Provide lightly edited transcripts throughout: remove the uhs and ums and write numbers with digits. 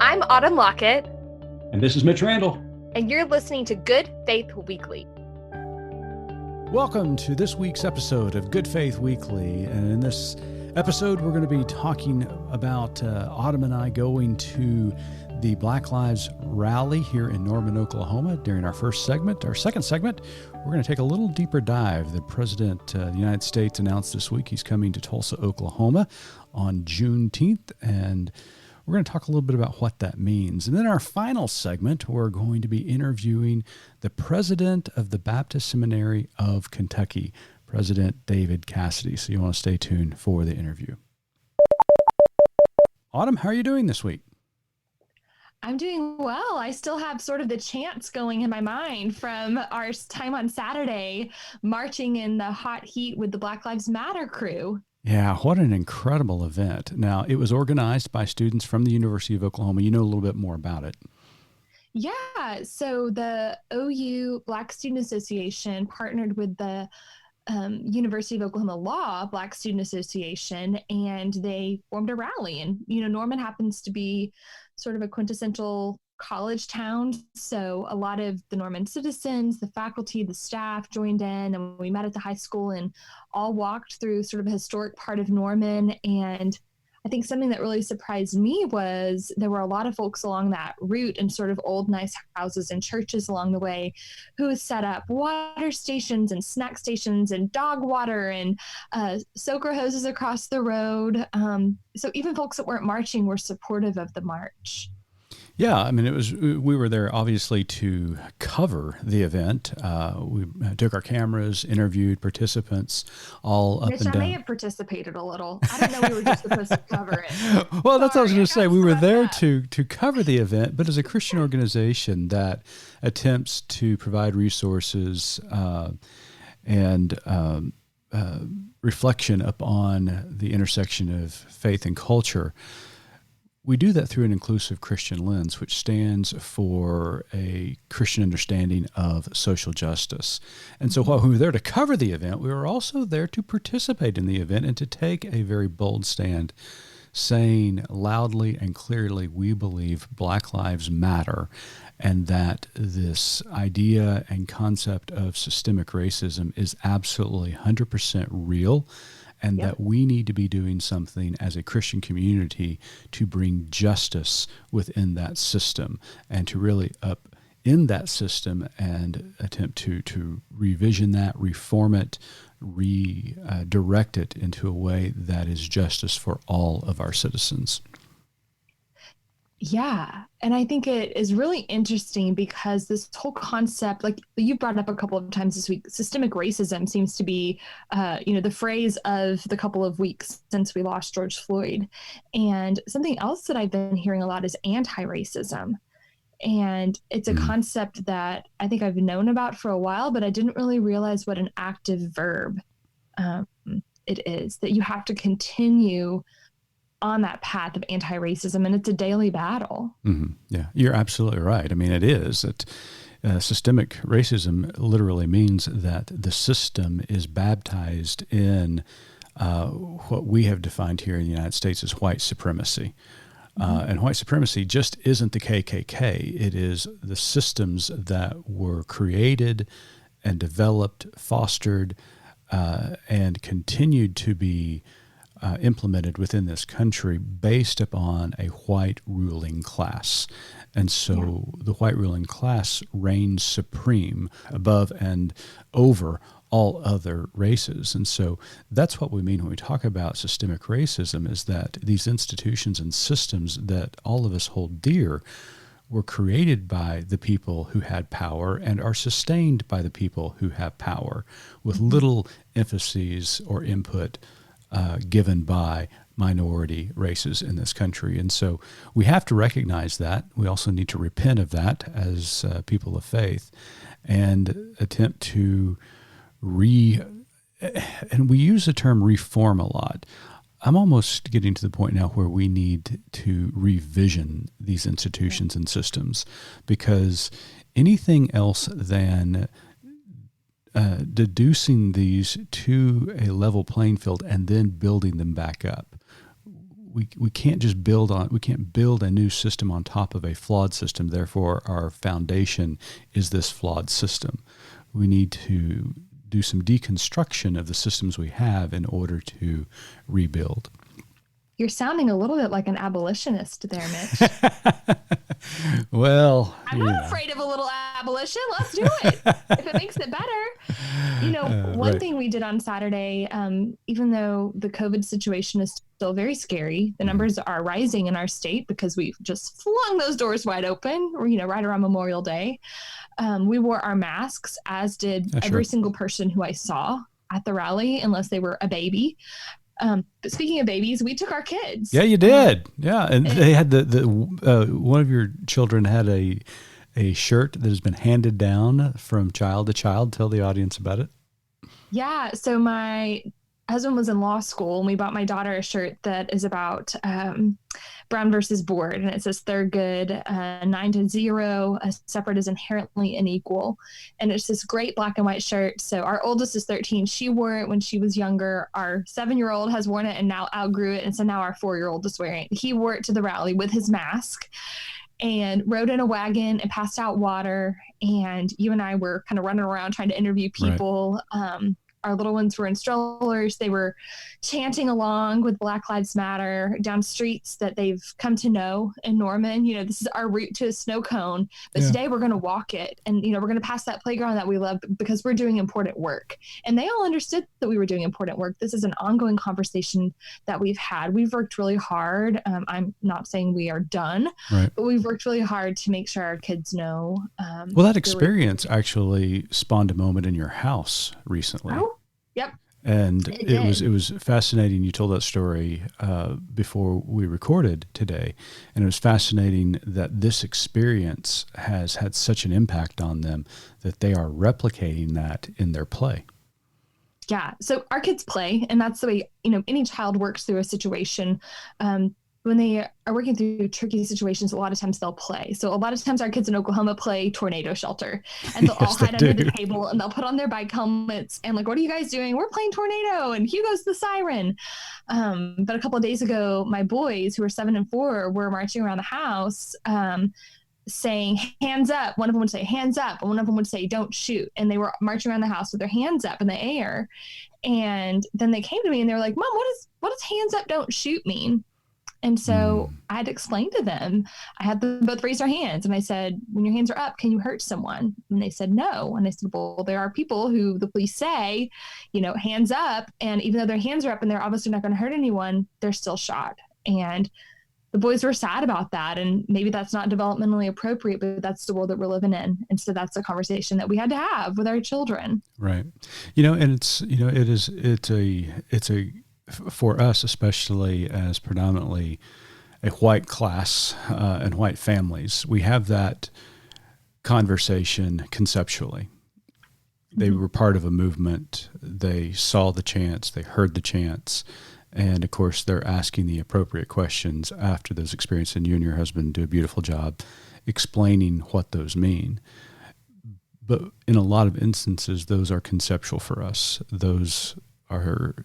I'm Autumn Lockett, And this is Mitch Randall. and you're listening to Good Faith Weekly. Welcome to this week's episode of Good Faith Weekly. And in this episode, we're going to be talking about Autumn and I going to the Black Lives Rally here in Norman, Oklahoma during our first segment. Our second segment, we're going to take a little deeper dive. The President of the United States announced this week he's coming to Tulsa, Oklahoma on Juneteenth, and we're going to talk a little bit about what that means. And then our final segment, we're going to be interviewing the president of the Baptist Seminary of Kentucky, President David Cassidy. So you want to stay tuned for the interview. Autumn, how are you doing this week? I'm doing well. I still have sort of the chants going in my mind from our time on Saturday, marching in the hot heat with the Black Lives Matter crew. Yeah, what an incredible event. Now, it was organized by students from the University of Oklahoma. You know a little bit more about it. Yeah, so the OU Black Student Association partnered with the University of Oklahoma Law Black Student Association, and they formed a rally. And, Norman happens to be sort of a quintessential college town. So a lot of the Norman citizens, the faculty, the staff joined in, and we met at the high school and all walked through sort of a historic part of Norman. And I think something that really surprised me was there were a lot of folks along that route and sort of old, nice houses and churches along the way who set up water stations and snack stations and dog water and soaker hoses across the road. So even folks that weren't marching were supportive of the march. Yeah, I mean, we were there obviously to cover the event. We took our cameras, interviewed participants all up Mitch, and down. I may have participated a little. I didn't know we were just supposed to cover it. Well, that's what I was going to say. We were there up. to cover the event, but as a Christian organization that attempts to provide resources and reflection upon the intersection of faith and culture, we do that through an inclusive Christian lens, which stands for a Christian understanding of social justice. And so while we were there to cover the event, we were also there to participate in the event and to take a very bold stand, saying loudly and clearly, we believe Black Lives Matter, and that this idea and concept of systemic racism is absolutely 100% real, and that we need to be doing something as a Christian community to bring justice within that system and to really up in that system and attempt to revision that, reform it, redirect it into a way that is justice for all of our citizens. Yeah. And I think it is really interesting because this whole concept, like you brought up a couple of times this week, systemic racism seems to be, the phrase of the couple of weeks since we lost George Floyd. And something else that I've been hearing a lot is anti-racism. And it's a concept that I think I've known about for a while, but I didn't really realize what an active verb it is, that you have to continue on that path of anti-racism, and it's a daily battle. Mm-hmm. Yeah, you're absolutely right. I mean, it is. Systemic racism literally means that the system is baptized in what we have defined here in the United States as white supremacy. And white supremacy just isn't the KKK. It is the systems that were created and developed, fostered, and continued to be implemented within this country based upon a white ruling class. And so the white ruling class reigns supreme above and over all other races. And so that's what we mean when we talk about systemic racism, is that these institutions and systems that all of us hold dear were created by the people who had power and are sustained by the people who have power, with little emphases or input given by minority races in this country. And so we have to recognize that. We also need to repent of that as people of faith and attempt to and we use the term reform a lot. I'm almost getting to the point now where we need to revision these institutions and systems, because anything else than deducing these to a level playing field and then building them back up we can't just build a new system on top of a flawed system. Therefore, our foundation is this flawed system. We need to do some deconstruction of the systems we have in order to rebuild. You're sounding a little bit like an abolitionist there, Mitch. Well, I'm not afraid of a little abolition. Let's do it if it makes it better. One thing we did on Saturday, even though the COVID situation is still very scary, the numbers are rising in our state because we've just flung those doors wide open, right around Memorial Day. We wore our masks, as did every single person who I saw at the rally, unless they were a baby. But speaking of babies, we took our kids. Yeah, you did. And they had one of your children had a shirt that has been handed down from child to child. Tell the audience about it. Yeah. So my husband was in law school, and we bought my daughter a shirt that is about Brown versus Board, and it says Thurgood, 9-0, a separate is inherently unequal. And it's this great black and white shirt. So our oldest is 13. She wore it when she was younger. Our 7-year-old has worn it and now outgrew it. And so now our 4-year-old is wearing it. He wore it to the rally with his mask and rode in a wagon and passed out water. And you and I were kind of running around trying to interview people. Right. Our little ones were in strollers. They were chanting along with Black Lives Matter down streets that they've come to know in Norman. This is our route to a snow cone. But today we're going to walk it. And, we're going to pass that playground that we love because we're doing important work. And they all understood that we were doing important work. This is an ongoing conversation that we've had. We've worked really hard. I'm not saying we are done, but we've worked really hard to make sure our kids know. Well, that experience actually spawned a moment in your house recently. Oh, yep. And it was fascinating. You told that story before we recorded today, and it was fascinating that this experience has had such an impact on them that they are replicating that in their play. Yeah. So our kids play, and that's the way, any child works through a situation. When they are working through tricky situations, a lot of times they'll play. So a lot of times our kids in Oklahoma play tornado shelter, and they'll all hide under the table, and they'll put on their bike helmets and like, what are you guys doing? We're playing tornado, and here goes the siren. But a couple of days ago, my boys, who are 7 and 4, were marching around the house, saying hands up. One of them would say hands up, and one of them would say don't shoot. And they were marching around the house with their hands up in the air. And then they came to me and they were like, Mom, what does hands up, don't shoot mean? And so I had to explain to them. I had them both raise their hands, and I said, when your hands are up, can you hurt someone? And they said no. And I said, well, there are people who the police say, hands up, and even though their hands are up and they're obviously not going to hurt anyone, they're still shot. And the boys were sad about that, and maybe that's not developmentally appropriate, but that's the world that we're living in. And so that's a conversation that we had to have with our children. Right. And it's for us, especially as predominantly a white class and white families, we have that conversation conceptually. They were part of a movement. They saw the chants. They heard the chants. And, of course, they're asking the appropriate questions after those experiences. And you and your husband do a beautiful job explaining what those mean. But in a lot of instances, those are conceptual for us. Those are,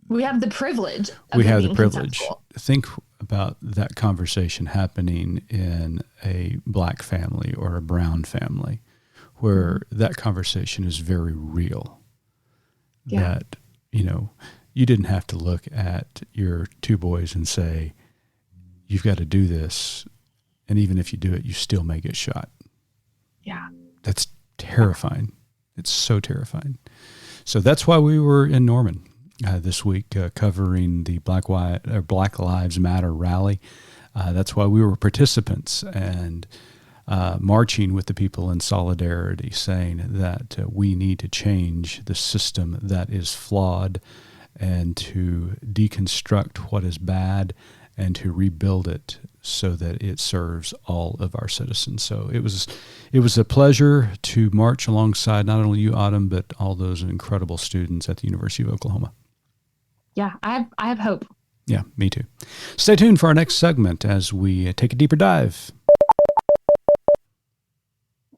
we have the privilege. Think about that conversation happening in a black family or a brown family where that conversation is very real. Yeah. That, you didn't have to look at your 2 boys and say, you've got to do this. And even if you do it, you still may get shot. Yeah. That's terrifying. It's so terrifying. So that's why we were in Norman this week covering the Black Lives Matter rally. That's why we were participants and marching with the people in solidarity, saying that we need to change the system that is flawed and to deconstruct what is bad and to rebuild it so that it serves all of our citizens. So it was a pleasure to march alongside not only you, Autumn, but all those incredible students at the University of Oklahoma. Yeah, I have hope. Yeah, me too. Stay tuned for our next segment as we take a deeper dive.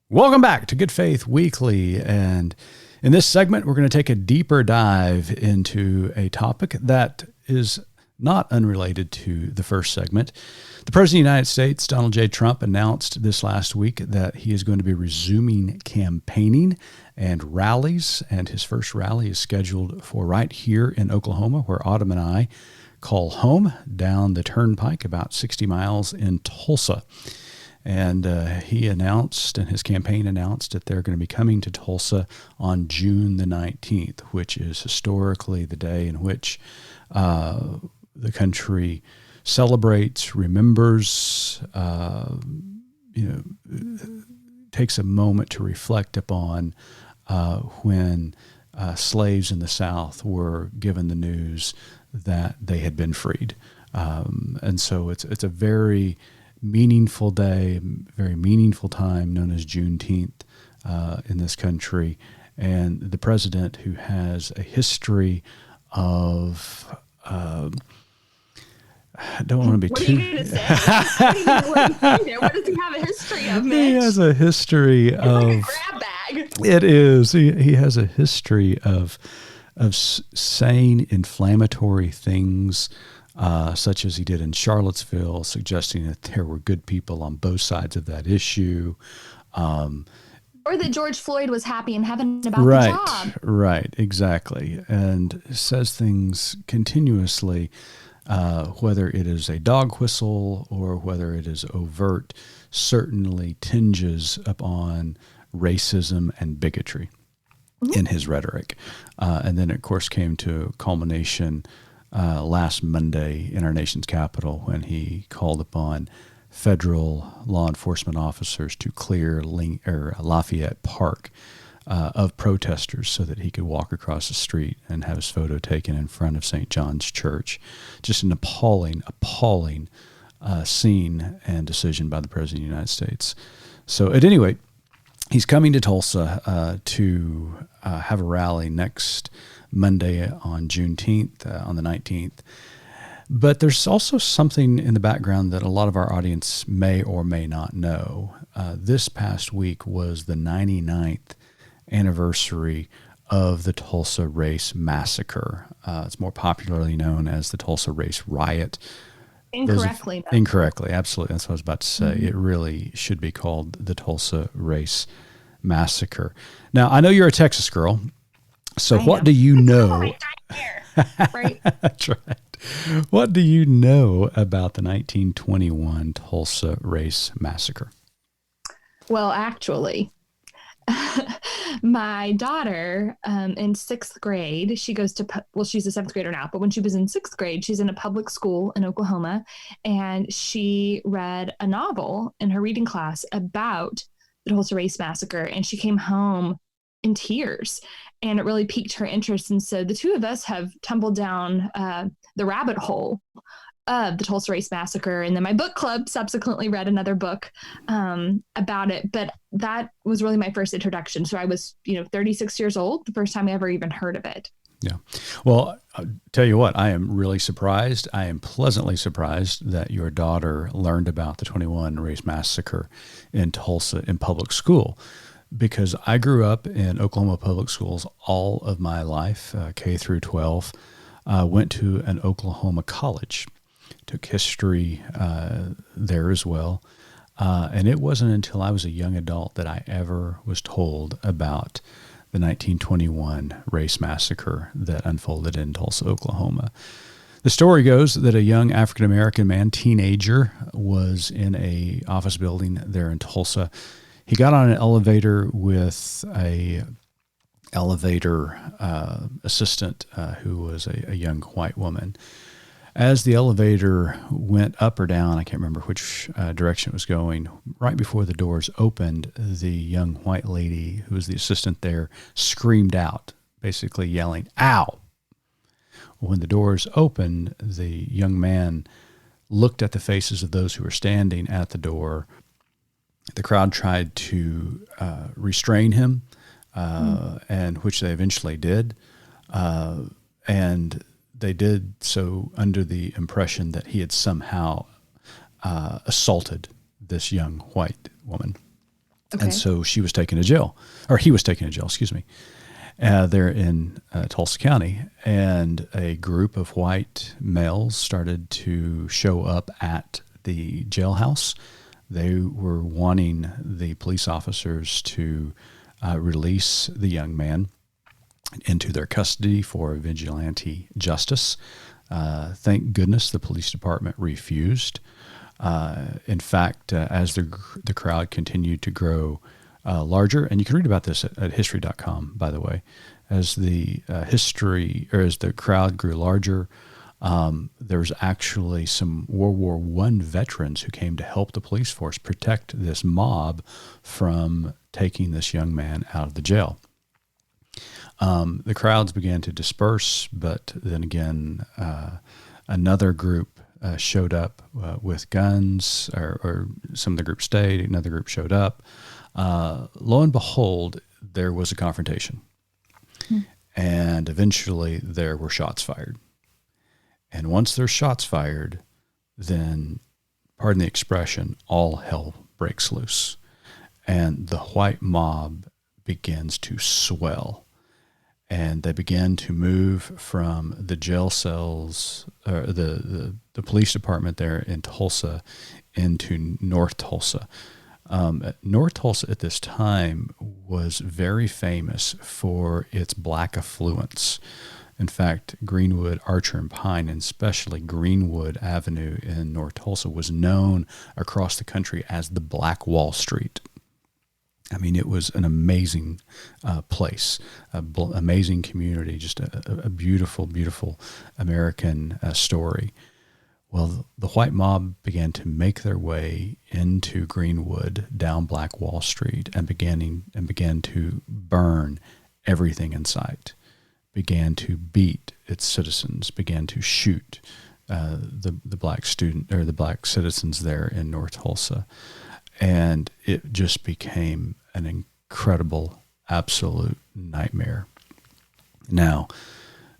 Welcome back to Good Faith Weekly. And in this segment, we're going to take a deeper dive into a topic that is not unrelated to the first segment. The President of the United States, Donald J. Trump, announced this last week that he is going to be resuming campaigning and rallies, and his first rally is scheduled for right here in Oklahoma, where Autumn and I call home, down the turnpike about 60 miles in Tulsa. And he announced, and his campaign announced, that they're going to be coming to Tulsa on June the 19th, which is historically the day in which the country celebrates, remembers, takes a moment to reflect upon when slaves in the South were given the news that they had been freed. And so it's a very meaningful day, very meaningful time, known as Juneteenth in this country. And the president, who has a history of I don't want to be too. What are you going to say? I don't even know what he's saying there. What does he have a history of, Mitch? He has a history It's of. like a grab bag. It is. He has a history of saying inflammatory things, such as he did in Charlottesville, suggesting that there were good people on both sides of that issue. Or that George Floyd was happy in heaven about the job. Right, exactly. And says things continuously, whether it is a dog whistle or whether it is overt, certainly tinges upon racism and bigotry in his rhetoric. And then, of course, came to a culmination last Monday in our nation's capital when he called upon federal law enforcement officers to clear Lafayette Park of protesters so that he could walk across the street and have his photo taken in front of St. John's Church. Just an appalling scene and decision by the President of the United States. So at any rate, he's coming to Tulsa to have a rally next Monday on Juneteenth, on the 19th. But there's also something in the background that a lot of our audience may or may not know. This past week was the 99th anniversary of the Tulsa Race Massacre. It's more popularly known as the Tulsa Race Riot. Incorrectly, absolutely. That's what I was about to say. Mm-hmm. It really should be called the Tulsa Race Massacre. Now, I know you're a Texas girl, so what do you know? Right. That's right. What do you know about the 1921 Tulsa Race Massacre? Well, actually, my daughter in sixth grade, she goes to, she's a seventh grader now, but when she was in sixth grade, she's in a public school in Oklahoma, and she read a novel in her reading class about the Tulsa Race Massacre, and she came home in tears, and it really piqued her interest. And so the two of us have tumbled down the rabbit hole of the Tulsa Race Massacre. And then my book club subsequently read another book about it. But that was really my first introduction. So I was, 36 years old, the first time I ever even heard of it. Yeah. Well, I'll tell you what, I am really surprised. I am pleasantly surprised that your daughter learned about the 21 Race Massacre in Tulsa in public school, because I grew up in Oklahoma public schools all of my life, K through 12. Went to an Oklahoma college, took history there as well. And it wasn't until I was a young adult that I ever was told about the 1921 race massacre that unfolded in Tulsa, Oklahoma. The story goes that a young African-American man, teenager, was in a office building there in Tulsa. He got on an elevator with a elevator assistant who was a young white woman. As the elevator went up or down, I can't remember which direction it was going, right before the doors opened, the young white lady who was the assistant there screamed out, basically yelling, "Ow!" When the doors opened, the young man looked at the faces of those who were standing at the door. The crowd tried to restrain him, and which they eventually did. And they did so under the impression that he had somehow assaulted this young white woman. Okay. And so she was taken to jail, or he was taken to jail, excuse me. There in Tulsa County, and a group of white males started to show up at the jailhouse. They were wanting the police officers to release the young man into their custody for vigilante justice. Thank goodness the police department refused. In fact, as the crowd continued to grow larger, and you can read about this at history.com, by the way, as the as the crowd grew larger, there was actually some World War I veterans who came to help the police force protect this mob from taking this young man out of the jail. The crowds began to disperse, but then again, another group showed up with guns, or some of the group stayed, another group showed up. Lo and behold, there was a confrontation. And eventually there were shots fired. And once there's shots fired, then, pardon the expression, all hell breaks loose. And the white mob begins to swell. And they began to move from the jail cells, or the police department there in Tulsa, into North Tulsa. North Tulsa at this time was very famous for its black affluence. In fact, Greenwood, Archer, and Pine, and especially Greenwood Avenue in North Tulsa, was known across the country as the Black Wall Street. I mean, it was an amazing place, amazing community, just a beautiful, beautiful American story. Well, the white mob began to make their way into Greenwood, down Black Wall Street, and began to burn everything in sight. Began to beat its citizens. Began to shoot the black citizens there in North Tulsa, and it just became an incredible, absolute nightmare. Now,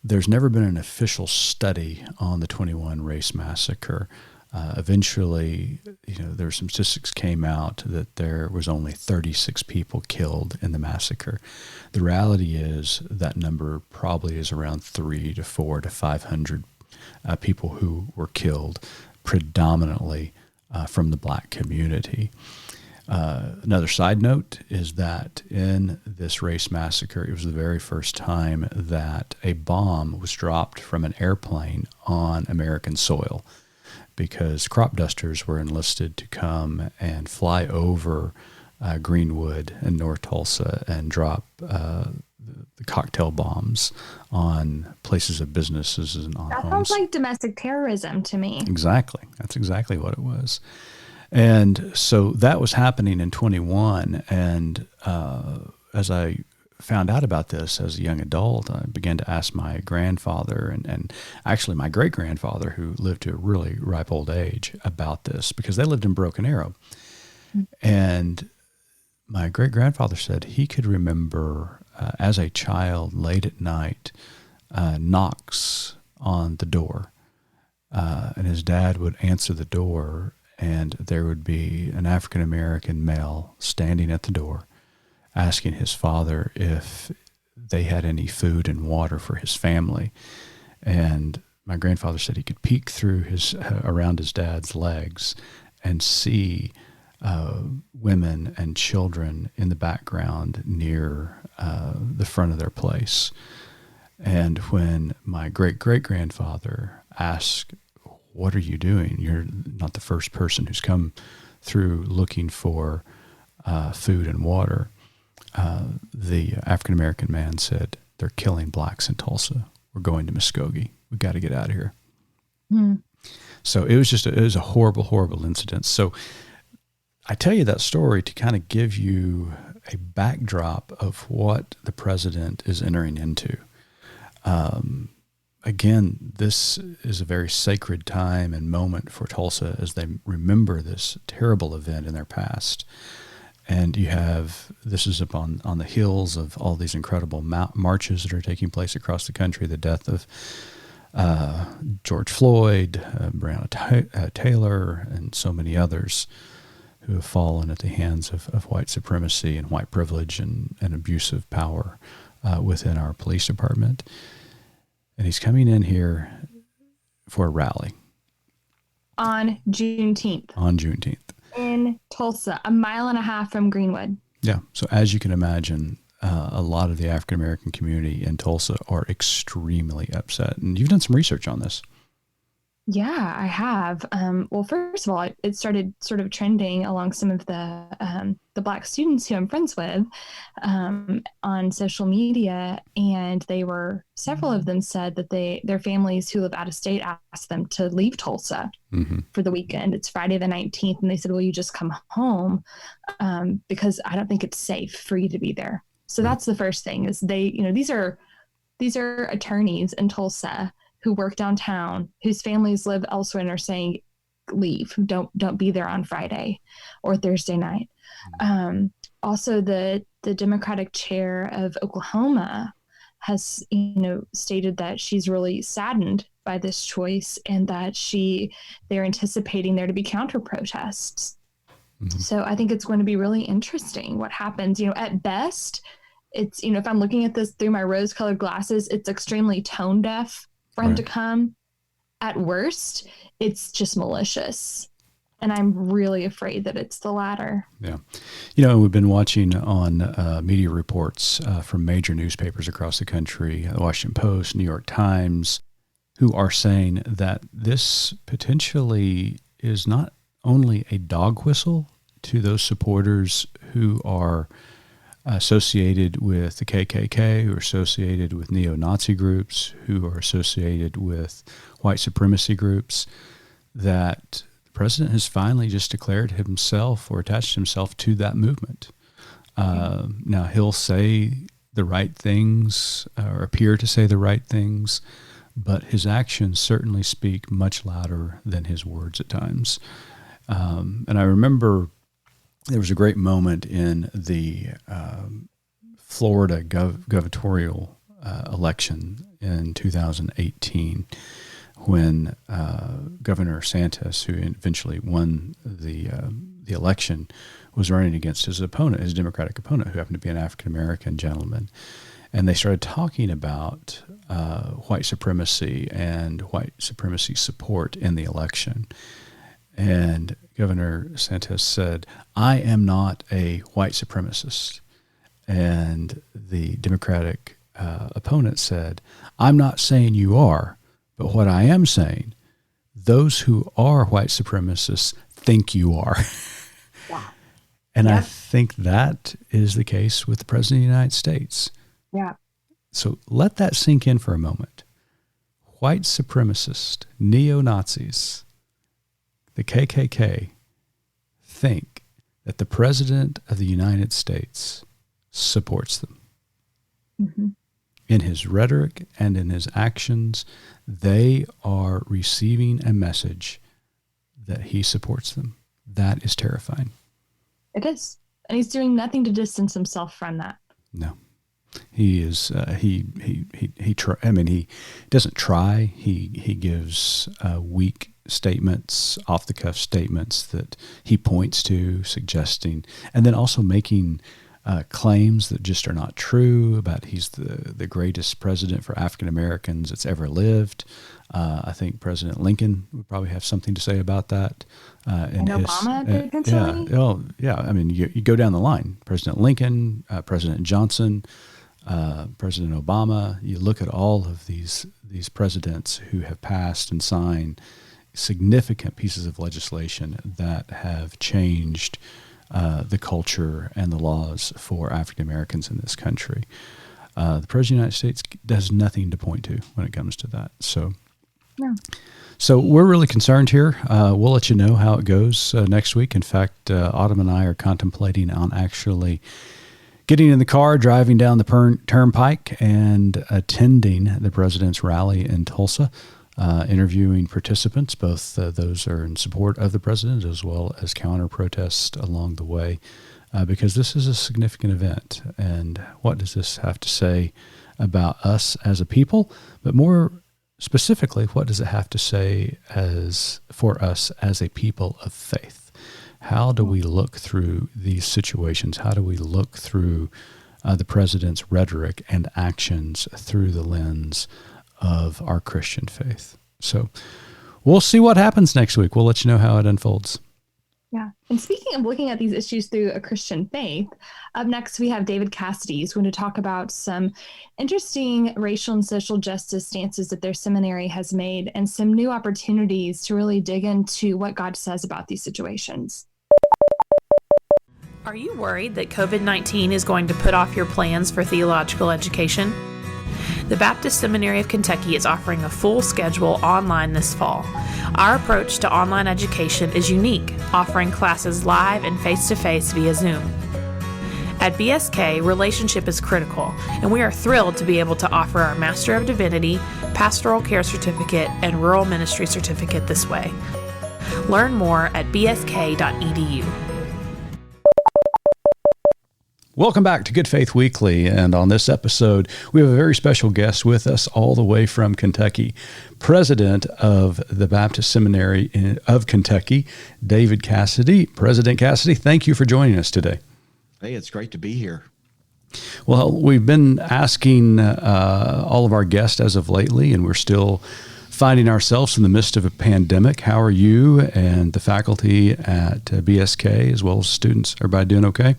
there's never been an official study on the 21 Race Massacre. Eventually, there were some statistics came out that there was only 36 people killed in the massacre. The reality is that number probably is around 300 to 400 to 500 people who were killed, predominantly from the black community. Another side note is that in this race massacre, it was the very first time that a bomb was dropped from an airplane on American soil, because crop dusters were enlisted to come and fly over Greenwood and North Tulsa and drop the cocktail bombs on places of businesses and on That homes. sounds like domestic terrorism to me. Exactly. That's exactly what it was. And so that was happening in 21. And as I found out about this as a young adult, I began to ask my grandfather and actually my great-grandfather, who lived to a really ripe old age, about this, because they lived in Broken Arrow. And my great-grandfather said he could remember as a child late at night knocks on the door. And his dad would answer the door, and there would be an African-American male standing at the door asking his father if they had any food and water for his family. And my grandfather said he could peek through around his dad's legs and see women and children in the background near the front of their place. And when my great-great-grandfather asked, "What are you doing? You're not the first person who's come through looking for food and water," the African-American man said, "They're killing blacks in Tulsa. We're going to Muskogee. We've got to get out of here." So it was a horrible, horrible incident. So I tell you that story to kind of give you a backdrop of what the president is entering into. Again, this is a very sacred time and moment for Tulsa as they remember this terrible event in their past. And this is up on the heels of all these incredible marches that are taking place across the country, the death of George Floyd, Breonna Taylor, and so many others who have fallen at the hands of white supremacy and white privilege and abusive power within our police department. And he's coming in here for a rally. On Juneteenth. On Juneteenth. In Tulsa, a mile and a half from Greenwood. Yeah. So as you can imagine, a lot of the African-American community in Tulsa are extremely upset. And you've done some research on this. Yeah, I have. Well, first of all, it started sort of trending along some of the Black students who I'm friends with on social media, and several of them said that their families who live out of state asked them to leave Tulsa for the weekend. It's Friday the 19th, and they said, "Will you just come home because I don't think it's safe for you to be there." So that's the first thing. Is these are attorneys in Tulsa who work downtown, whose families live elsewhere, and are saying, leave, don't be there on Friday or Thursday night. Also, the Democratic chair of Oklahoma has, stated that she's really saddened by this choice, and that they're anticipating there to be counter protests. So I think it's going to be really interesting what happens. At best, it's, if I'm looking at this through my rose-colored glasses, it's extremely tone deaf for him to come. At worst, it's just malicious. And I'm really afraid that it's the latter. Yeah. We've been watching on media reports from major newspapers across the country, the Washington Post, New York Times, who are saying that this potentially is not only a dog whistle to those supporters who are associated with the KKK, who are associated with neo-Nazi groups, who are associated with white supremacy groups, that the president has finally just declared himself or attached himself to that movement. Now, he'll say the right things or appear to say the right things, but his actions certainly speak much louder than his words at times. And I remember there was a great moment in the Florida gubernatorial election in 2018 when Governor Santos, who eventually won the election, was running against his opponent, his Democratic opponent, who happened to be an African-American gentleman. And they started talking about white supremacy and white supremacy support in the election. And Governor Santos said, "I am not a white supremacist." And the Democratic opponent said, "I'm not saying you are, but what I am saying, those who are white supremacists think you are." Yeah. And I think that is the case with the President of the United States. Yeah. So let that sink in for a moment. White supremacists, neo-Nazis, the KKK think that the President of the United States supports them. In his rhetoric and in his actions, they are receiving a message that he supports them. That is terrifying. It is. And he's doing nothing to distance himself from that. No. He is. He doesn't try. He gives weak statements, off the cuff statements that he points to, suggesting, and then also making claims that just are not true about he's the greatest president for African Americans that's ever lived. I think President Lincoln would probably have something to say about that. And Obama potentially. Yeah. Oh, yeah. I mean, you go down the line: President Lincoln, President Johnson, President Obama. You look at all of these presidents who have passed and signed significant pieces of legislation that have changed the culture and the laws for African Americans in this country. The President of the United States does nothing to point to when it comes to that. So we're really concerned here. We'll let you know how it goes next week. In fact, Autumn and I are contemplating on actually getting in the car, driving down the turnpike, and attending the president's rally in Tulsa. Interviewing participants, both those are in support of the president as well as counter protests along the way, because this is a significant event. And what does this have to say about us as a people? But more specifically, what does it have to say for us as a people of faith? How do we look through these situations? How do we look through the president's rhetoric and actions through the lens of our Christian faith. So we'll see what happens next week. We'll let you know how it unfolds. Yeah. And speaking of looking at these issues through a Christian faith, up next we have David Cassidy, who's going to talk about some interesting racial and social justice stances that their seminary has made and some new opportunities to really dig into what God says about these situations. Are you worried that COVID-19 is going to put off your plans for theological education? The Baptist Seminary of Kentucky is offering a full schedule online this fall. Our approach to online education is unique, offering classes live and face-to-face via Zoom. At BSK, relationship is critical, and we are thrilled to be able to offer our Master of Divinity, Pastoral Care Certificate, and Rural Ministry Certificate this way. Learn more at bsk.edu. Welcome back to Good Faith Weekly, and on this episode, we have a very special guest with us all the way from Kentucky, President of the Baptist Seminary of Kentucky, David Cassidy. President Cassidy, thank you for joining us today. Hey, it's great to be here. Well, we've been asking all of our guests as of lately, and we're still finding ourselves in the midst of a pandemic. How are you and the faculty at BSK, as well as students? Everybody doing okay?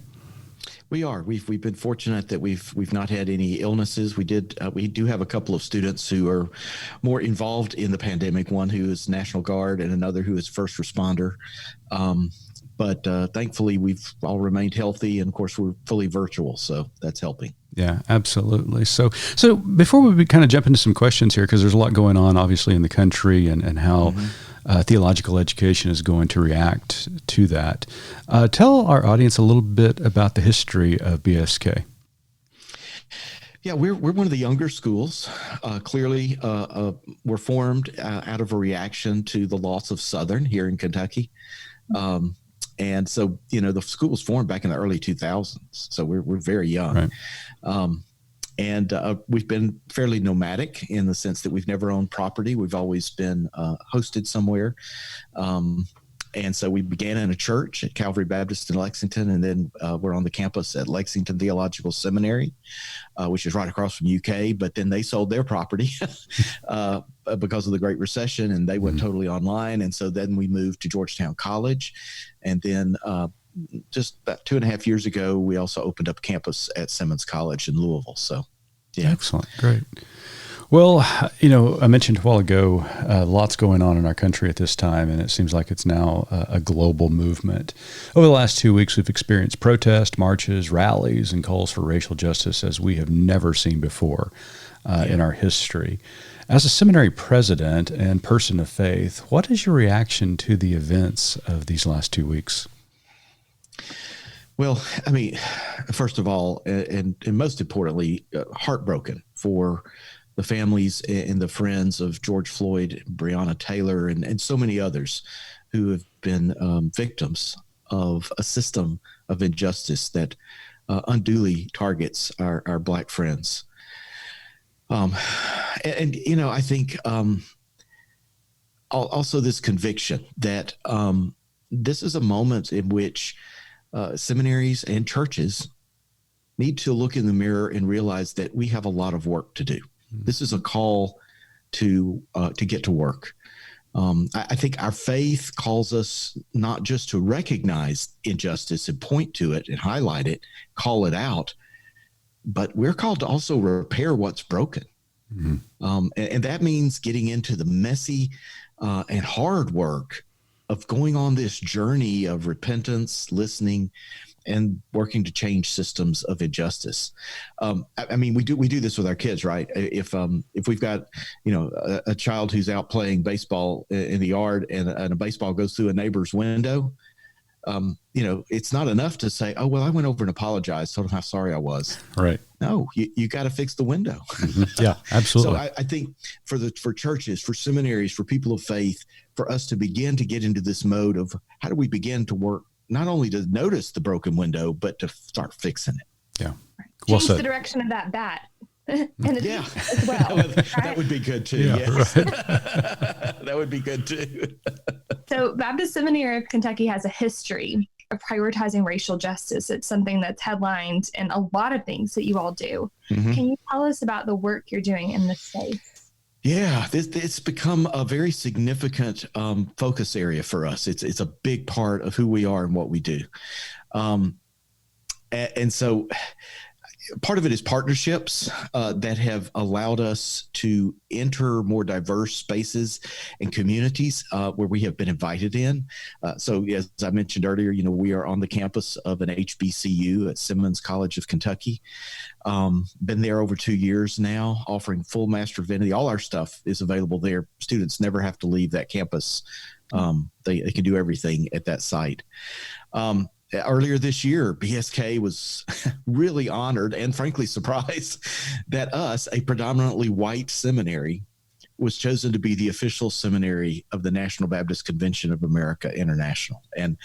We are. We've been fortunate that we've not had any illnesses. We do have a couple of students who are more involved in the pandemic. One who is National Guard and another who is first responder. But thankfully, we've all remained healthy, and of course, we're fully virtual, so that's helping. Yeah, absolutely. So before we kind of jump into some questions here, because there's a lot going on, obviously, in the country and how theological education is going to react to that. Tell our audience a little bit about the history of BSK. Yeah, we're one of the younger schools. Clearly, we're formed out of a reaction to the loss of Southern here in Kentucky. And so, the school was formed back in the early 2000s. So we're very young. Right. And we've been fairly nomadic in the sense that we've never owned property. We've always been hosted somewhere. And so we began in a church at Calvary Baptist in Lexington, and then we're on the campus at Lexington Theological Seminary, which is right across from UK. But then they sold their property because of the Great Recession, and they went totally online. And so then we moved to Georgetown College. And then just about 2.5 years ago, we also opened up campus at Simmons College in Louisville. So, yeah. Excellent. Great. Well, I mentioned a while ago, lots going on in our country at this time, and it seems like it's now a global movement. Over the last 2 weeks, we've experienced protests, marches, rallies, and calls for racial justice as we have never seen before in our history. As a seminary president and person of faith, what is your reaction to the events of these last 2 weeks? Well, I mean, first of all, and most importantly, heartbroken for the families and the friends of George Floyd, Breonna Taylor, and so many others who have been victims of a system of injustice that unduly targets our Black friends. I think also this conviction that this is a moment in which seminaries and churches need to look in the mirror and realize that we have a lot of work to do. This is a call to get to work. I think our faith calls us not just to recognize injustice and point to it and highlight it, call it out, but we're called to also repair what's broken. Mm-hmm. And that means getting into the messy and hard work of going on this journey of repentance, listening, and working to change systems of injustice. I mean, we do this with our kids, right? If we've got, a child who's out playing baseball in the yard and a baseball goes through a neighbor's window, it's not enough to say, oh, well, I went over and apologized, told him how sorry I was. Right. No, you got to fix the window. Mm-hmm. Yeah, absolutely. So I think for churches, for seminaries, for people of faith, for us to begin to get into this mode of how do we begin to work, not only to notice the broken window, but to start fixing it. Yeah. Well Change the direction of that bat. And yeah, as well. That would be good too. Yeah, yes. right. That would be good too. So Baptist Seminary of Kentucky has a history of prioritizing racial justice. It's something that's headlined in a lot of things that you all do. Mm-hmm. Can you tell us about the work you're doing in this space? Yeah, it's become a very significant focus area for us. It's a big part of who we are and what we do. And so part of it is partnerships that have allowed us to enter more diverse spaces and communities where we have been invited in. So as I mentioned earlier, we are on the campus of an HBCU at Simmons College of Kentucky. Been there over 2 years now, offering full Master of Divinity. All our stuff is available there. Students never have to leave that campus. They can do everything at that site. Earlier this year, BSK was really honored and frankly surprised that us, a predominantly white seminary, was chosen to be the official seminary of the National Baptist Convention of America International. And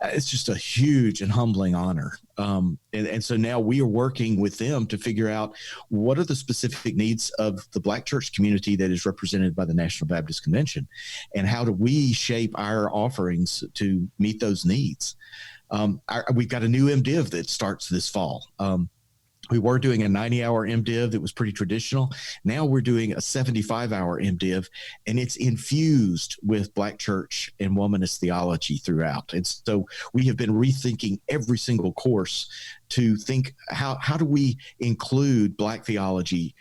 it's just a huge and humbling honor. And so now we are working with them to figure out what are the specific needs of the Black church community that is represented by the National Baptist Convention, and how do we shape our offerings to meet those needs. We've got a new MDiv that starts this fall. We were doing a 90-hour MDiv that was pretty traditional. Now we're doing a 75-hour MDiv, and it's infused with Black church and womanist theology throughout. And so we have been rethinking every single course to think, how do we include Black theology,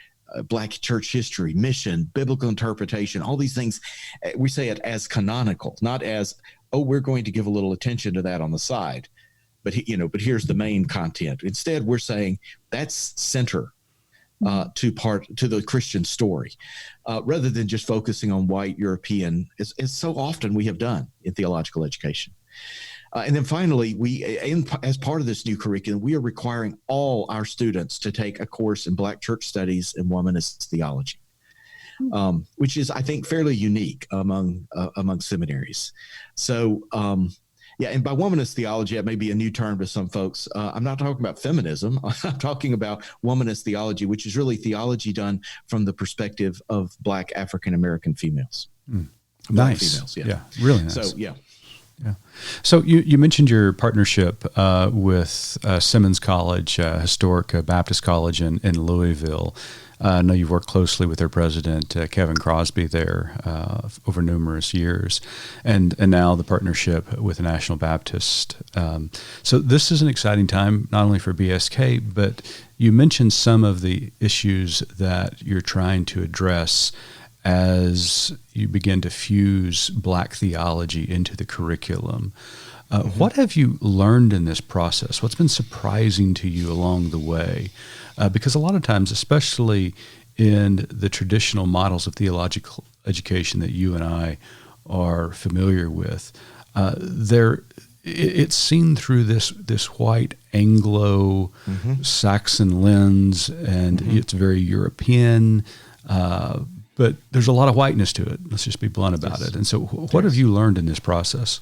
Black church history, mission, biblical interpretation, all these things. We say it as canonical, not as, oh, we're going to give a little attention to that on the side, but here's the main content. Instead, we're saying that's center to the Christian story, rather than just focusing on white European, as so often we have done in theological education. And then finally, as part of this new curriculum, we are requiring all our students to take a course in Black church studies and womanist theology, which is, I think, fairly unique among seminaries. So, and by womanist theology, that may be a new term to some folks. I'm not talking about feminism. I'm talking about womanist theology, which is really theology done from the perspective of Black African-American females. Nice. Females, yeah, really nice. So, yeah. Yeah. So you mentioned your partnership with Simmons College, historic Baptist college in Louisville. I know you've worked closely with their president, Kevin Crosby, there over numerous years, and now the partnership with the National Baptist. So this is an exciting time, not only for BSK, but you mentioned some of the issues that you're trying to address as you begin to fuse Black theology into the curriculum. What have you learned in this process? What's been surprising to you along the way? Because a lot of times, especially in the traditional models of theological education that you and I are familiar with, it's seen through this white Anglo-Saxon lens, and it's very European. But there's a lot of whiteness to it. Let's just be blunt about it. And so what have you learned in this process?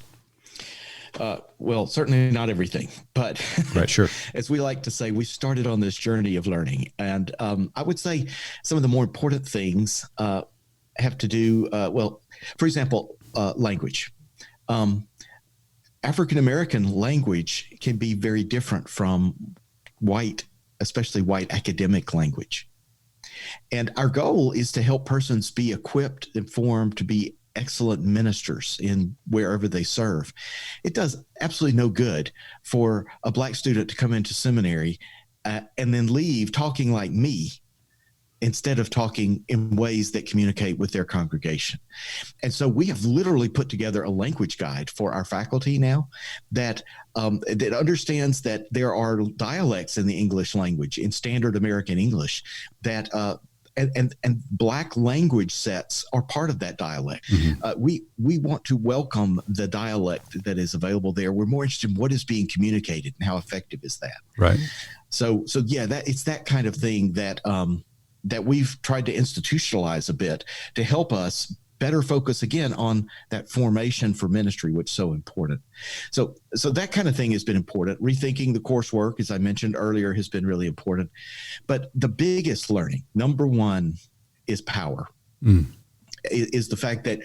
Well, certainly not everything, but right, sure. As we like to say, we started on this journey of learning. And I would say some of the more important things have to do, for example, language. African-American language can be very different from white, especially white academic language. And our goal is to help persons be equipped, informed, to be excellent ministers in wherever they serve. It does absolutely no good for a Black student to come into seminary and then leave talking like me instead of talking in ways that communicate with their congregation. And so we have literally put together a language guide for our faculty now that understands that there are dialects in the English language, in standard American English, that and Black language sets are part of that dialect. We want to welcome the dialect that is available there. We're more interested in what is being communicated and how effective is that. Right. So yeah, it's that kind of thing that we've tried to institutionalize a bit to help us better focus again on that formation for ministry, which is so important. So that kind of thing has been important. Rethinking the coursework, as I mentioned earlier, has been really important. But the biggest learning, number one, is power. is the fact that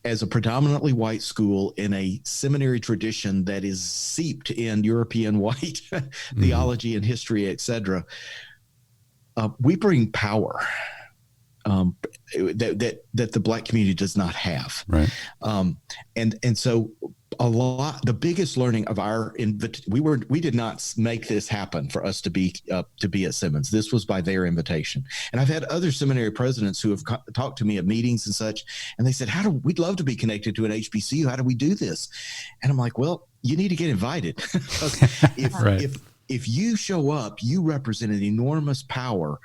as a predominantly white school in a seminary tradition that is seeped in European white theology and history, et cetera, we bring power that the Black community does not have. Right. And so the biggest learning of we did not make this happen for us to be at Simmons. This was by their invitation. And I've had other seminary presidents who have talked to me at meetings and such, and they said, we'd love to be connected to an HBCU. How do we do this? And I'm like, well, you need to get invited. If you show up, you represent an enormous power,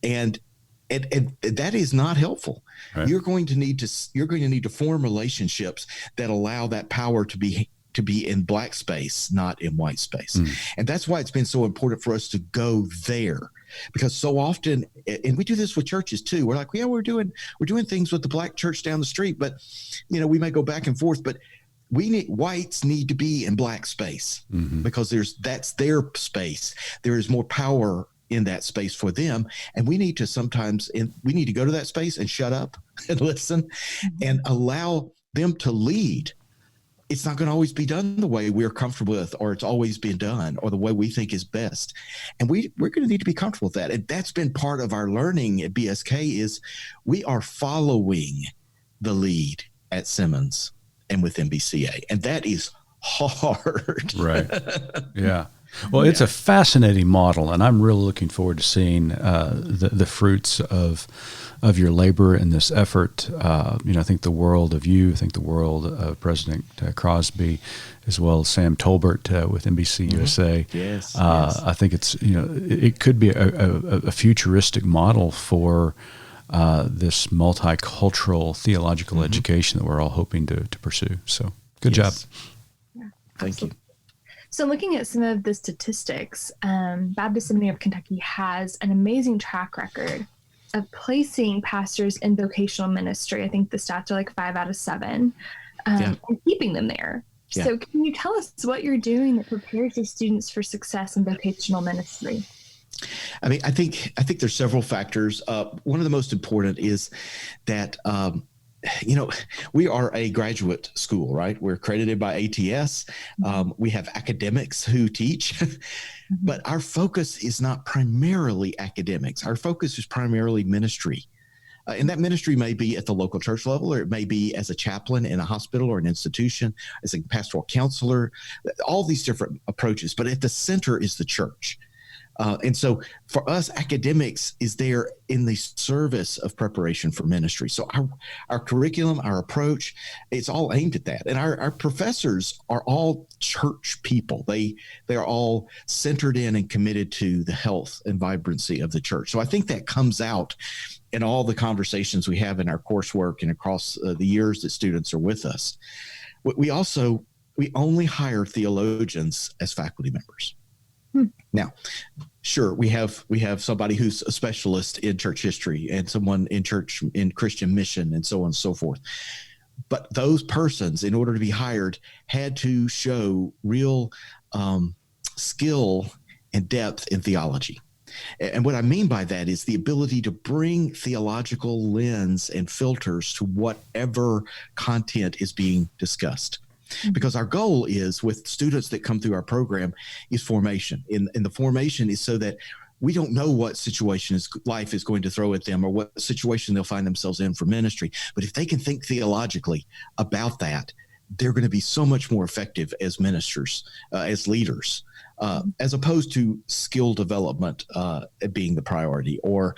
and that is not helpful. Right. You're going to need to form relationships that allow that power to be in Black space, not in white space. And that's why it's been so important for us to go there, because so often, and we do this with churches too. We're like, yeah, we're doing things with the Black church down the street, but we may go back and forth, but whites need to be in Black space because that's their space. There is more power in that space for them. And we need to go to that space and shut up and listen and allow them to lead. It's not going to always be done the way we're comfortable with, or it's always been done, or the way we think is best. And we're going to need to be comfortable with that. And that's been part of our learning at BSK is we are following the lead at Simmons and within BCA. And that is hard. Right. Yeah. Well, it's a fascinating model, and I'm really looking forward to seeing the fruits of your labor in this effort. I think the world of you. I think the world of President Crosby, as well as Sam Tolbert with NBC USA. Yes, yes. I think it could be a futuristic model for this multicultural theological education that we're all hoping to pursue. So, good job. Yeah, Thank you. So looking at some of the statistics, Baptist Seminary of Kentucky has an amazing track record of placing pastors in vocational ministry. I think the stats are like 5 out of 7, and keeping them there. Yeah. So can you tell us what you're doing that prepares the students for success in vocational ministry? I mean, I think there's several factors. One of the most important is that we are a graduate school, right? We're accredited by ATS. We have academics who teach, but our focus is not primarily academics. Our focus is primarily ministry. And that ministry may be at the local church level, or it may be as a chaplain in a hospital or an institution, as a pastoral counselor, all these different approaches. But at the center is the church. And so for us, academics is there in the service of preparation for ministry. So our curriculum, our approach, it's all aimed at that. And our professors are all church people. They are all centered in and committed to the health and vibrancy of the church. So I think that comes out in all the conversations we have in our coursework and across the years that students are with us. We only hire theologians as faculty members. Now, sure, we have somebody who's a specialist in church history and someone in Christian mission and so on and so forth. But those persons, in order to be hired, had to show real skill and depth in theology. And what I mean by that is the ability to bring theological lens and filters to whatever content is being discussed. Because our goal is, with students that come through our program, is formation. And the formation is so that we don't know what situation life is going to throw at them or what situation they'll find themselves in for ministry. But if they can think theologically about that, they're going to be so much more effective as ministers, as leaders, as opposed to skill development being the priority, or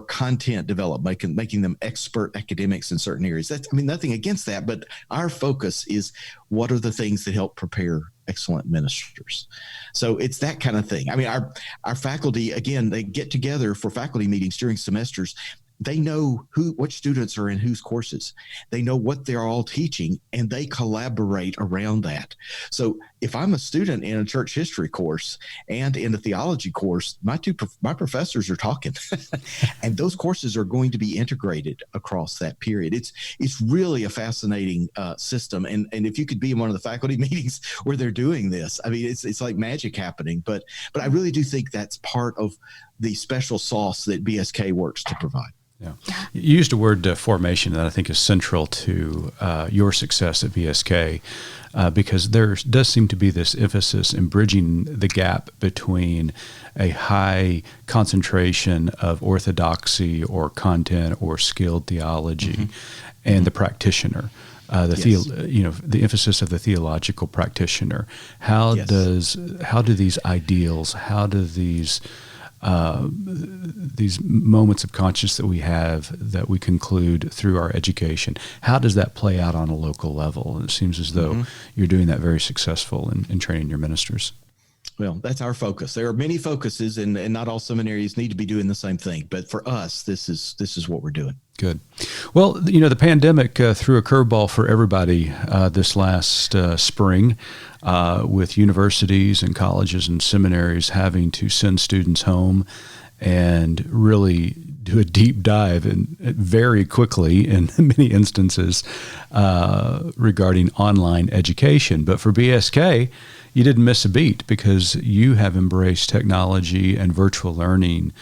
content development, making them expert academics in certain areas. Nothing against that, but our focus is what are the things that help prepare excellent ministers. So it's that kind of thing. I mean, our faculty, again, they get together for faculty meetings during semesters. They know what students are in whose courses. They know what they're all teaching, and they collaborate around that. So if I'm a student in a church history course and in a theology course, my professors are talking, and those courses are going to be integrated across that period. It's really a fascinating system. And if you could be in one of the faculty meetings where they're doing this, I mean, it's like magic happening. But I really do think that's part of the special sauce that BSK works to provide. Yeah. You used a word formation that I think is central to your success at BSK because there does seem to be this emphasis in bridging the gap between a high concentration of orthodoxy or content or skilled theology and the practitioner. The emphasis of the theological practitioner. How do these ideals, how do these moments of conscience that we have that we conclude through our education, how does that play out on a local level? And it seems as though you're doing that very successful in training your ministers. Well, that's our focus. There are many focuses, and not all seminaries need to be doing the same thing. But for us, this is what we're doing. Good. Well, the pandemic threw a curveball for everybody this last spring, with universities and colleges and seminaries having to send students home and really do a deep dive and very quickly in many instances regarding online education. But for BSK, you didn't miss a beat because you have embraced technology and virtual learning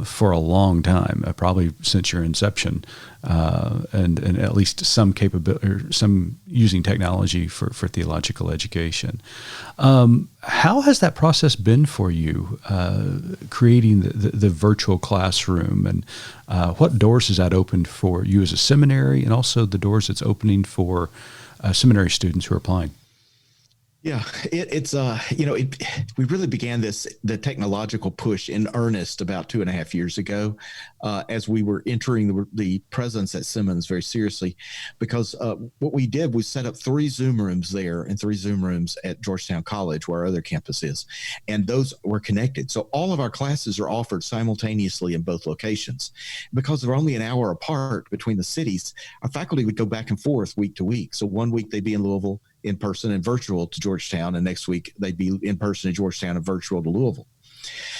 for a long time, probably since your inception, and at least some capability or some using technology for theological education. How has that process been for you, creating the virtual classroom, and what doors has that opened for you as a seminary, and also the doors it's opening for seminary students who are applying? Yeah, we really began the technological push in earnest about 2.5 years ago, as we were entering the presence at Simmons very seriously, because what we did was set up 3 Zoom rooms there and 3 Zoom rooms at Georgetown College, where our other campus is, and those were connected. So all of our classes are offered simultaneously in both locations. Because they're only an hour apart between the cities, our faculty would go back and forth week to week. So one week they'd be in Louisville in person and virtual to Georgetown, and next week they'd be in person in Georgetown and virtual to Louisville.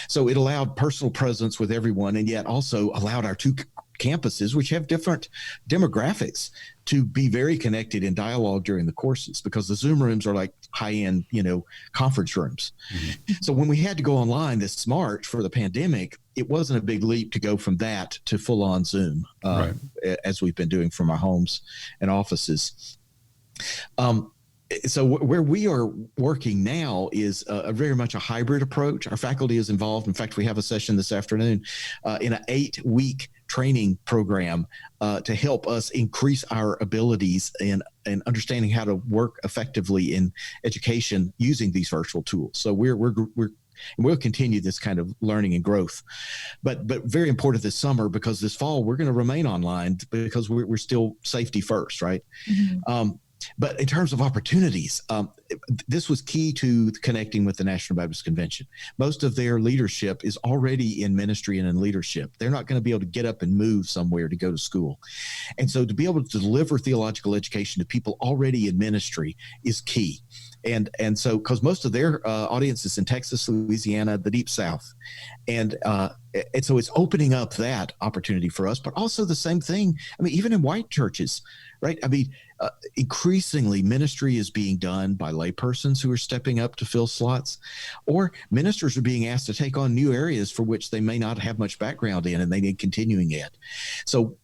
So it allowed personal presence with everyone, and yet also allowed our 2 campuses, which have different demographics, to be very connected in dialogue during the courses, because the Zoom rooms are like high-end, conference rooms. So when we had to go online this March for the pandemic, it wasn't a big leap to go from that to full-on Zoom, as we've been doing from our homes and offices. So where we are working now is a very much a hybrid approach. Our faculty is involved. In fact, we have a session this afternoon in an 8-week training program to help us increase our abilities in understanding how to work effectively in education using these virtual tools. So we'll continue this kind of learning and growth, but very important this summer, because this fall we're going to remain online because we're still safety first, right? But in terms of opportunities, this was key to connecting with the National Baptist Convention. Most of their leadership is already in ministry and in leadership. They're not going to be able to get up and move somewhere to go to school. And so to be able to deliver theological education to people already in ministry is key. And so, because most of their audience is in Texas, Louisiana, the Deep South. And so it's opening up that opportunity for us, but also the same thing. I mean, even in white churches, right? I mean, increasingly ministry is being done by laypersons who are stepping up to fill slots, or ministers are being asked to take on new areas for which they may not have much background in, and they need continuing ed. So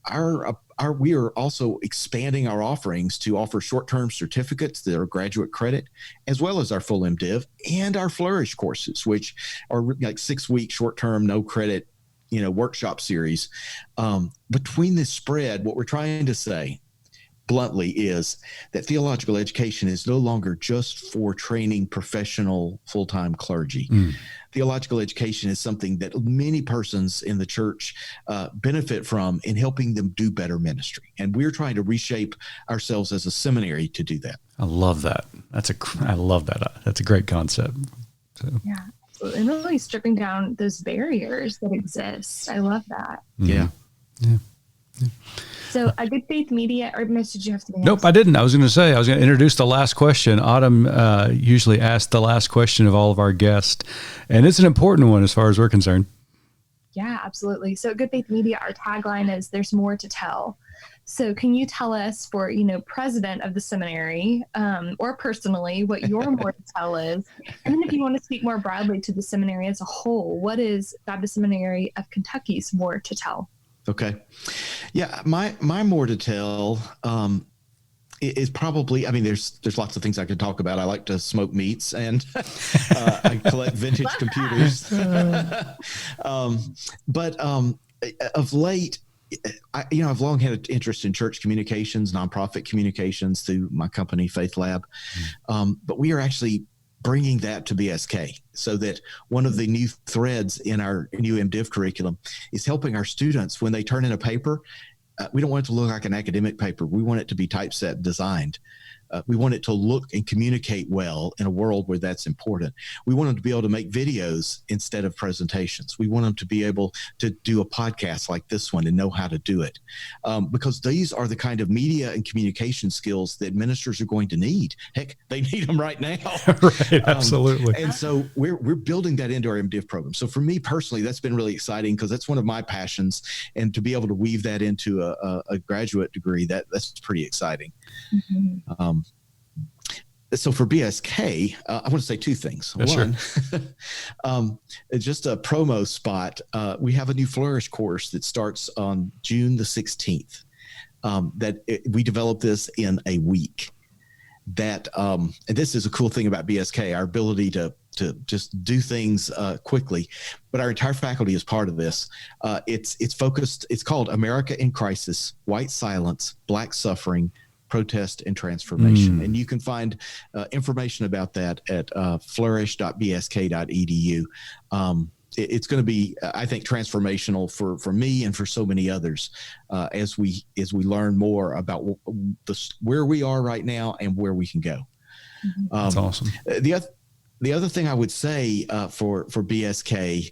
we are also expanding our offerings to offer short-term certificates that are graduate credit, as well as our full MDiv and our Flourish courses, which are like 6-week short-term, no credit, workshop series. Between this spread, what we're trying to say bluntly is that theological education is no longer just for training professional full-time clergy. Theological education is something that many persons in the church benefit from in helping them do better ministry. And we're trying to reshape ourselves as a seminary to do that. I love that. I love that. That's a great concept. So. Yeah, absolutely. And really stripping down those barriers that exist. I love that. Yeah. So a Good Faith Media, or did you have something else? Nope, I didn't. I was going to introduce the last question. Autumn usually asks the last question of all of our guests, and it's an important one as far as we're concerned. Yeah, absolutely. So at Good Faith Media, our tagline is "There's more to tell." So can you tell us, for, president of the seminary, or personally, what your more to tell is? And then if you want to speak more broadly to the seminary as a whole, what is Baptist Seminary of Kentucky's more to tell? Okay. Yeah, my more to tell is probably, there's lots of things I could talk about. I like to smoke meats, and I collect vintage computers. But of late, I've long had an interest in church communications, nonprofit communications through my company, Faith Lab. But we are actually bringing that to BSK, so that one of the new threads in our new MDiv curriculum is helping our students when they turn in a paper. We don't want it to look like an academic paper. We want it to be typeset designed. We want it to look and communicate well in a world where that's important. We want them to be able to make videos instead of presentations. We want them to be able to do a podcast like this one and know how to do it, because these are the kind of media and communication skills that ministers are going to need. Heck, they need them right now. Right, absolutely. And so we're building that into our MDiv program. So for me personally, that's been really exciting, because that's one of my passions, and to be able to weave that into a graduate degree, that's pretty exciting. Mm-hmm. So for BSK, I want to say two things. One, sure. Just a promo spot. We have a new Flourish course that starts on June the 16th. We developed this in a week. And this is a cool thing about BSK, our ability to just do things quickly. But our entire faculty is part of this. It's focused. It's called America in Crisis: White Silence, Black Suffering, Protest and Transformation. And you can find information about that at flourish.bsk.edu. It's going to be, I think, transformational for me and for so many others as we learn more about where we are right now and where we can go. That's awesome. The other thing I would say for BSK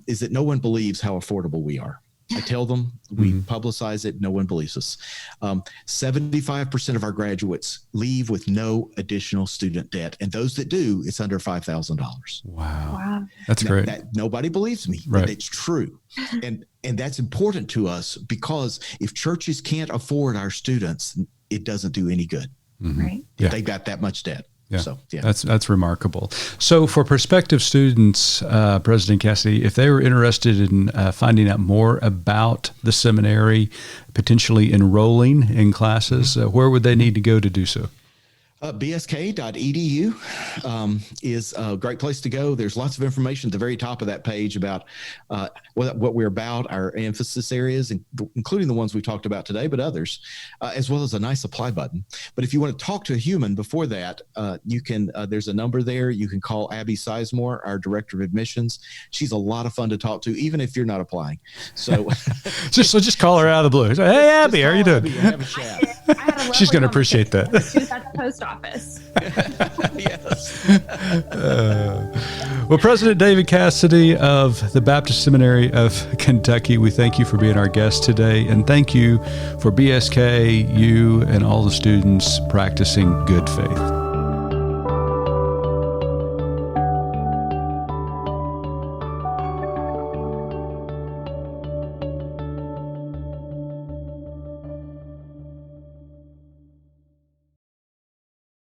is that no one believes how affordable we are. I tell them, we publicize it, no one believes us. 75% of our graduates leave with no additional student debt. And those that do, it's under $5,000. Wow. That's great. That nobody believes me, right. But it's true. And that's important to us, because if churches can't afford our students, it doesn't do any good. Mm-hmm. Right. If they got that much debt. Yeah. So, yeah. That's remarkable. So for prospective students, President Cassidy, if they were interested in finding out more about the seminary, potentially enrolling in classes, where would they need to go to do so? bsk.edu is a great place to go. There's lots of information at the very top of that page about what we're about, our emphasis areas, including the ones we talked about today, but others, as well as a nice apply button. But if you want to talk to a human before that, you can. There's a number there. You can call Abby Sizemore, our director of admissions. She's a lot of fun to talk to, even if you're not applying. So just call her out of the blue. Hey, Abby, how are you doing? Have a chat. She's going to appreciate that. She was at the post office. Yes. Well, President David Cassidy of the Baptist Seminary of Kentucky, we thank you for being our guest today, and thank you for BSK, you and all the students practicing good faith.